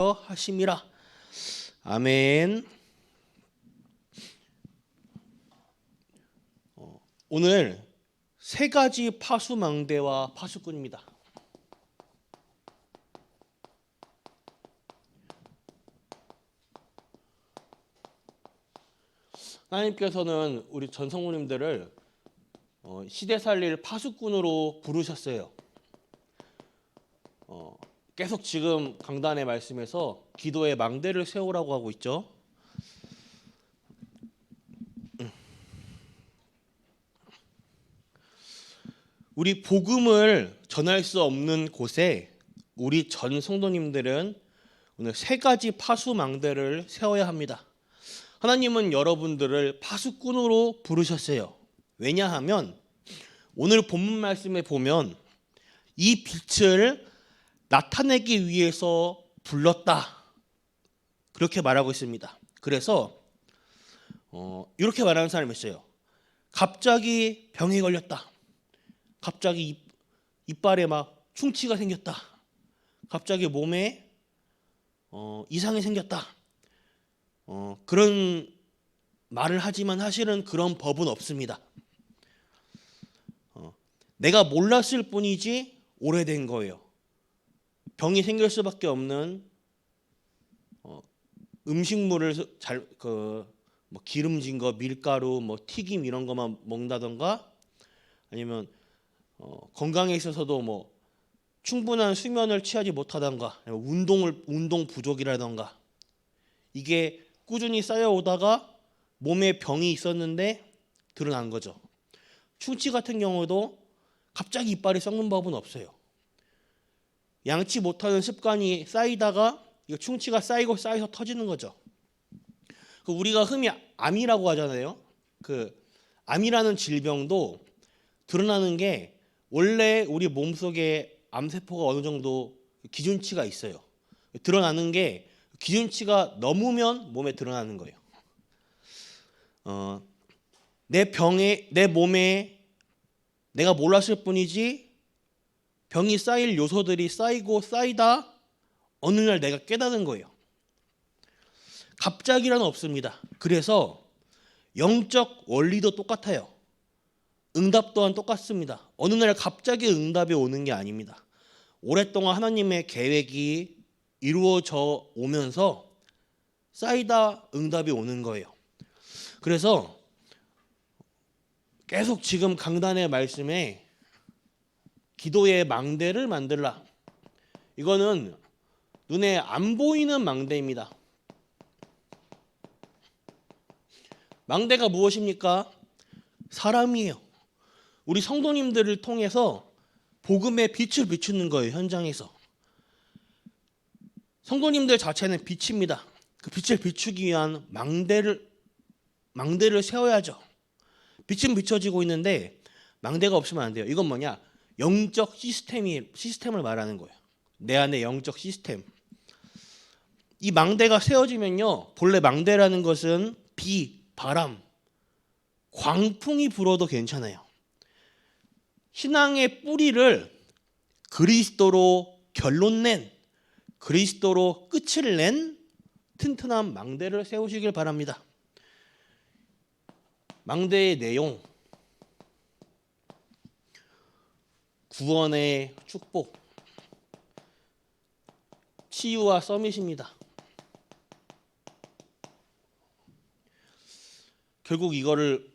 하심이라. 아멘. 오늘 세 가지 파수망대와 파수꾼입니다. 하나님께서는 우리 전 성도님들을 시대 살릴 파수꾼으로 부르셨어요. 계속 지금 강단의 말씀에서 기도의 망대를 세우라고 하고 있죠. 우리 복음을 전할 수 없는 곳에 우리 전 성도님들은 오늘 세 가지 파수망대를 세워야 합니다. 하나님은 여러분들을 파수꾼으로 부르셨어요. 왜냐하면 오늘 본문 말씀에 보면 이 빛을 나타내기 위해서 불렀다, 그렇게 말하고 있습니다. 그래서 이렇게 말하는 사람이 있어요. 갑자기 병에 걸렸다. 갑자기 이빨에 막 충치가 생겼다. 갑자기 몸에 이상이 생겼다. 그런 말을 하지만 사실은 그런 법은 없습니다. 내가 몰랐을 뿐이지 오래된 거예요. 병이 생길 수밖에 없는 음식물을 뭐 기름진 거, 밀가루, 뭐 튀김 이런 것만 먹는다던가, 아니면 건강에 있어서도 뭐 충분한 수면을 취하지 못하던가, 운동 부족이라던가, 이게 꾸준히 쌓여오다가 몸에 병이 있었는데 드러난 거죠. 충치 같은 경우도 갑자기 이빨이 썩는 법은 없어요. 양치 못하는 습관이 쌓이다가 이 충치가 쌓이고 쌓여서 터지는 거죠. 우리가 흔히 암이라고 하잖아요. 그 암이라는 질병도 드러나는 게 원래 우리 몸속에 암세포가 어느 정도 기준치가 있어요. 드러나는 게 기준치가 넘으면 몸에 드러나는 거예요. 내 몸에 내가 몰랐을 뿐이지 병이 쌓일 요소들이 쌓이고 쌓이다 어느 날 내가 깨닫는 거예요. 갑자기란 없습니다. 그래서 영적 원리도 똑같아요. 응답 또한 똑같습니다. 어느 날 갑자기 응답이 오는 게 아닙니다. 오랫동안 하나님의 계획이 이루어져 오면서 쌓이다 응답이 오는 거예요. 그래서 계속 지금 강단의 말씀에 기도의 망대를 만들라. 이거는 눈에 안 보이는 망대입니다. 망대가 무엇입니까? 사람이에요. 우리 성도님들을 통해서 복음의 빛을 비추는 거예요. 현장에서 성도님들 자체는 빛입니다. 그 빛을 비추기 위한 망대를 세워야죠. 빛은 비춰지고 있는데 망대가 없으면 안 돼요. 이건 뭐냐? 영적 시스템을 말하는 거예요. 내 안에 영적 시스템. 이 망대가 세워지면요, 본래 망대라는 것은 비, 바람, 광풍이 불어도 괜찮아요. 신앙의 뿌리를 그리스도로 결론 낸, 그리스도로 끝을 낸 튼튼한 망대를 세우시길 바랍니다. 망대의 내용, 구원의 축복, 치유와 서밋입니다. 결국 이거를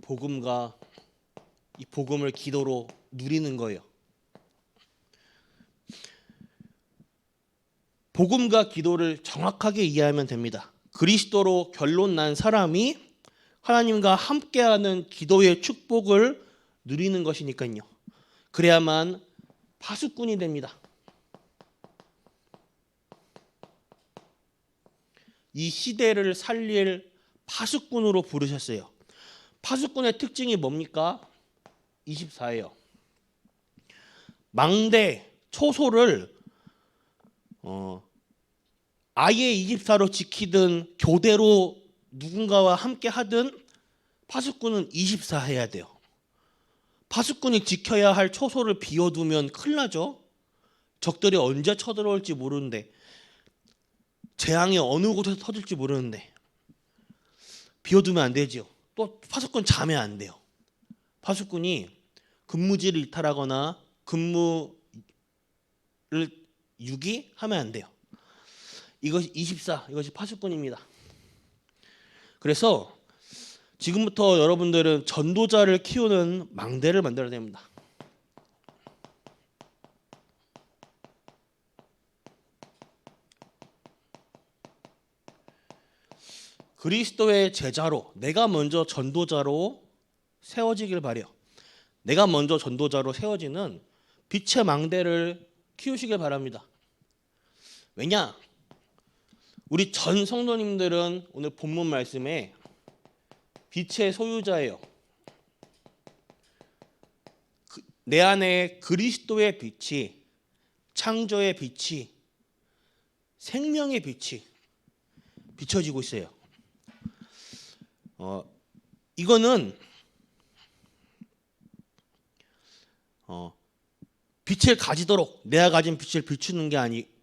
복음과 이 복음을 기도로 누리는 거예요. 복음과 기도를 정확하게 이해하면 됩니다. 그리스도로 결론 난 사람이 하나님과 함께하는 기도의 축복을 누리는 것이니까요. 그래야만 파수꾼이 됩니다. 이 시대를 살릴 파수꾼으로 부르셨어요. 파수꾼의 특징이 뭡니까? 24예요. 망대, 초소를 아예 24로 지키든 교대로 누군가와 함께 하든 파수꾼은 24 해야 돼요. 파수꾼이 지켜야 할 초소를 비워두면 큰일 나죠. 적들이 언제 쳐들어올지 모르는데, 재앙이 어느 곳에서 터질지 모르는데 비워두면 안 되지요. 또 파수꾼 자면 안 돼요. 파수꾼이 근무지를 이탈하거나 근무를 유기하면 안 돼요. 이것이 24, 이것이 파수꾼입니다. 그래서 지금부터 여러분들은 전도자를 키우는 망대를 만들어야 됩니다. 그리스도의 제자로, 내가 먼저 전도자로 세워지길 바래요. 내가 먼저 전도자로 세워지는 빛의 망대를 키우시길 바랍니다. 왜냐? 우리 전 성도님들은 오늘 본문 말씀에 빛의 소유자예요. 내 안에 그리스도의 빛이, 창조의 빛이, 생명의 빛이 비춰지고 있어요. 이거는 빛을 가지도록, 내가 가진 빛을 비추는 게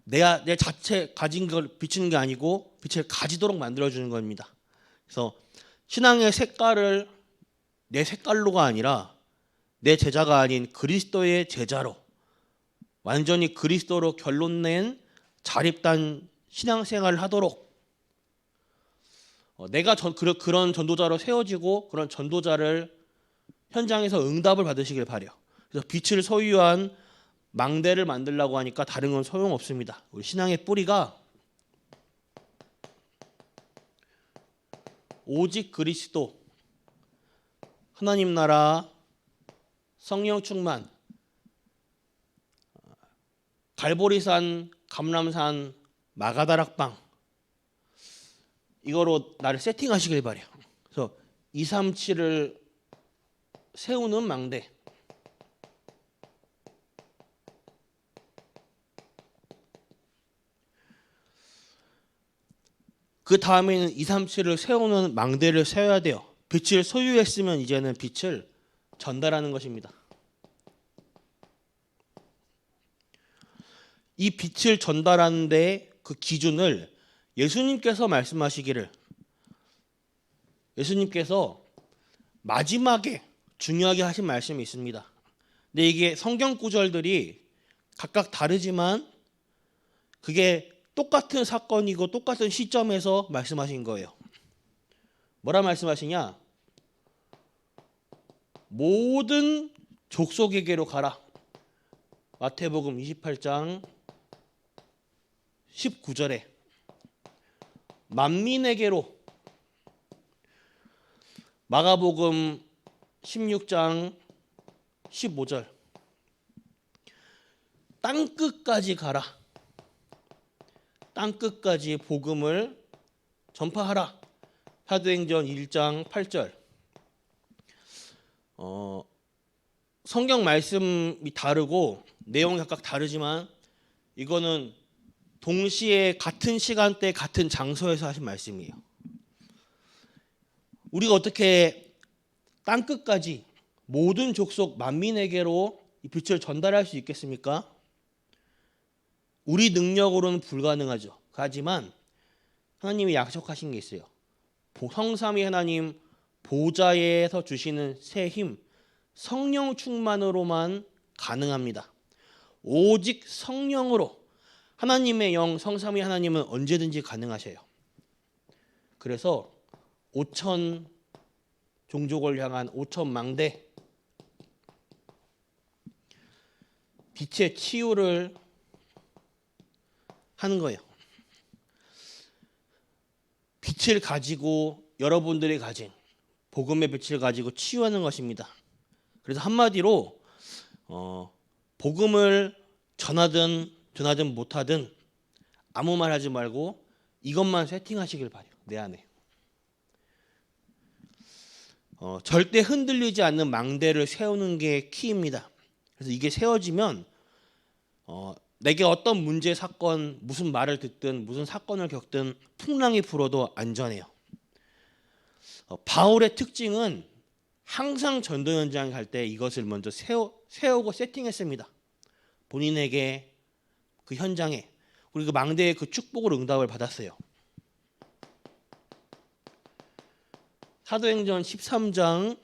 내 자체 가진 걸 비추는 게 아니고 빛을 가지도록 만들어주는 겁니다. 그래서 신앙의 색깔을 내 색깔로가 아니라 내 제자가 아닌 그리스도의 제자로, 완전히 그리스도로 결론낸 자립단 신앙생활을 하도록 내가 그런 전도자로 세워지고 그런 전도자를 현장에서 응답을 받으시길 바래요. 그래서 빛을 소유한 망대를 만들려고 하니까 다른 건 소용없습니다. 우리 신앙의 뿌리가 오직 그리스도, 하나님 나라, 성령 충만, 갈보리산, 감람산, 마가다락방, 이거로 나를 세팅하시길 바래요. 그래서 237을 세우는 망대. 그 다음에는 237을 세우는 망대를 세워야 돼요. 빛을 소유했으면 이제는 빛을 전달하는 것입니다. 이 빛을 전달하는데 그 기준을 예수님께서 말씀하시기를, 예수님께서 마지막에 중요하게 하신 말씀이 있습니다. 근데 이게 성경 구절들이 각각 다르지만 그게 똑같은 사건이고 똑같은 시점에서 말씀하신 거예요. 뭐라 말씀하시냐? 모든 족속에게로 가라. 마태복음 28장 19절에 만민에게로, 마가복음 16장 15절 땅끝까지 가라. 땅끝까지 복음을 전파하라. 사도행전 1장 8절. 성경 말씀이 다르고 내용이 각각 다르지만 이거는 동시에 같은 시간대 같은 장소에서 하신 말씀이에요. 우리가 어떻게 땅끝까지 모든 족속 만민에게로 이 빛을 전달할 수 있겠습니까? 우리 능력으로는 불가능하죠. 하지만 하나님이 약속하신 게 있어요. 성삼위 하나님 보좌에서 주시는 새 힘, 성령 충만으로만 가능합니다. 오직 성령으로, 하나님의 영, 성삼위 하나님은 언제든지 가능하셔요. 그래서 5천 종족을 향한 5천 망대, 빛의 치유를 하는 거예요. 빛을 가지고, 여러분들이 가진 복음의 빛을 가지고 치유하는 것입니다. 그래서 한마디로 복음을 전하든 못하든 아무 말 하지 말고 이것만 세팅하시길 바래요. 내 안에 절대 흔들리지 않는 망대를 세우는 게 키입니다. 그래서 이게 세워지면 내게 어떤 문제, 사건, 무슨 말을 듣든 무슨 사건을 겪든 풍랑이 불어도 안전해요. 바울의 특징은 항상 전도 현장에 갈 때 이것을 먼저 세우고 세팅했습니다. 본인에게 그 현장에 그리고 망대의 그 축복을 응답을 받았어요. 사도행전 13장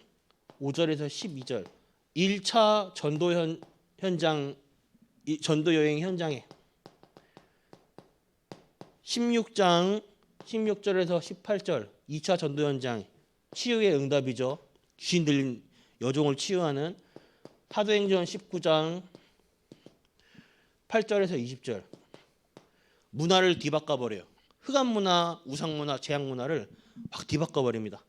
5절에서 12절 1차 전도 현장 전도 여행 현장에 16장 16절에서 18절 2차 전도 현장 치유의 응답이죠. 귀신 들린 여종을 치유하는 사도행전 19장 8절에서 20절 문화를 뒤바꿔 버려요. 흑암 문화, 우상 문화, 제약 문화를 막 뒤바꿔 버립니다.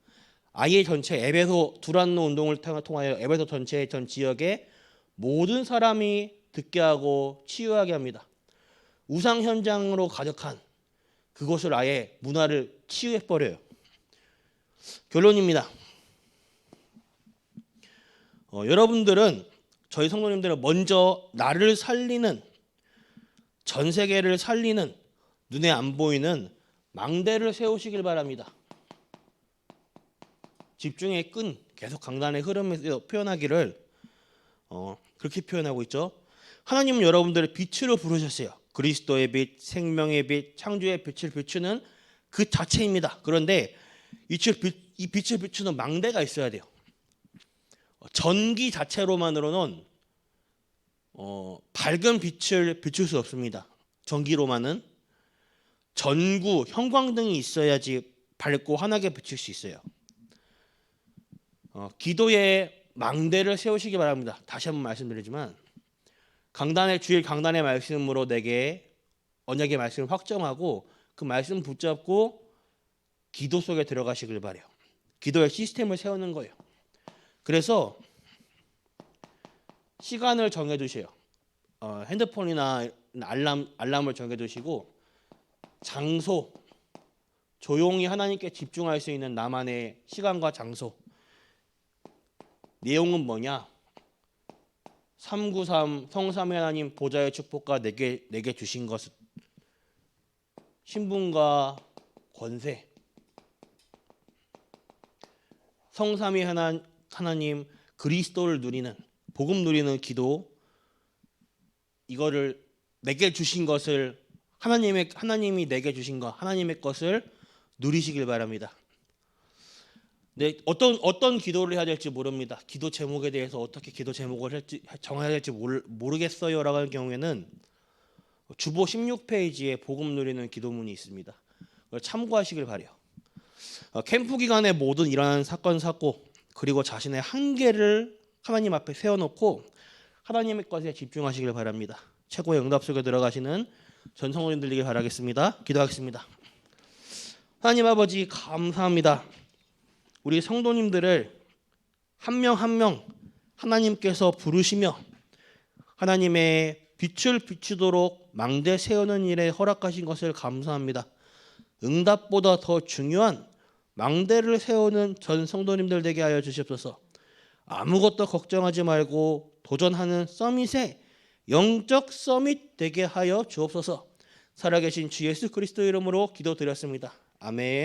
아예 전체 에베소 두란노 운동을 통하여 에베소 전체의 전 지역에 모든 사람이 듣게 하고 치유하게 합니다. 우상 현장으로 가득한 그곳을 아예 문화를 치유해 버려요. 결론입니다. 여러분들은 저희 성도님들은 먼저 나를 살리는 전 세계를 살리는 눈에 안 보이는 망대를 세우시길 바랍니다. 집중의 끈 계속 강단의 흐름에서 표현하기를 그렇게 표현하고 있죠. 하나님은 여러분들을 빛으로 부르셨어요. 그리스도의 빛, 생명의 빛, 창조의 빛을 비추는 그 자체입니다. 그런데 이 빛을 비추는 망대가 있어야 돼요. 전기 자체로만으로는 밝은 빛을 비출 수 없습니다. 전기로만은 전구, 형광등이 있어야지 밝고 환하게 비칠 수 있어요. 기도의 망대를 세우시기 바랍니다. 다시 한번 말씀드리지만 주일 강단의 말씀으로 내게 언약의 말씀을 확정하고 그 말씀 붙잡고 기도 속에 들어가시길 바래요. 기도의 시스템을 세우는 거예요. 그래서 시간을 정해두세요. 핸드폰이나 알람을 정해두시고 장소, 조용히 하나님께 집중할 수 있는 나만의 시간과 장소. 내용은 뭐냐? 393 성삼위 하나님 보좌의 축복과 내게 주신 것은 신분과 권세. 성삼위 하나님 그리스도를 누리는 복음 누리는 기도. 이거를 내게 주신 것을 하나님이 내게 주신 것 하나님의 것을 누리시길 바랍니다. 네, 어떤 기도를 해야 될지 모릅니다. 기도 제목에 대해서 어떻게 기도 제목을 정해야 될지 모르겠어요라고 하는 경우에는 주보 16페이지에 복음 누리는 기도문이 있습니다. 그걸 참고하시길 바래요. 캠프 기간에 모든 일어나는 사건 사고 그리고 자신의 한계를 하나님 앞에 세워놓고 하나님의 것에 집중하시길 바랍니다. 최고의 응답 속에 들어가시는 전 성도님 되길 바라겠습니다. 기도하겠습니다. 하나님 아버지 감사합니다. 우리 성도님들을 한 명 한 명 하나님께서 부르시며 하나님의 빛을 비추도록 망대 세우는 일에 허락하신 것을 감사합니다. 응답보다 더 중요한 망대를 세우는 전 성도님들 되게 하여 주시옵소서. 아무것도 걱정하지 말고 도전하는 서밋에 영적 서밋 되게 하여 주옵소서. 살아계신 주 예수 그리스도 이름으로 기도드렸습니다. 아멘.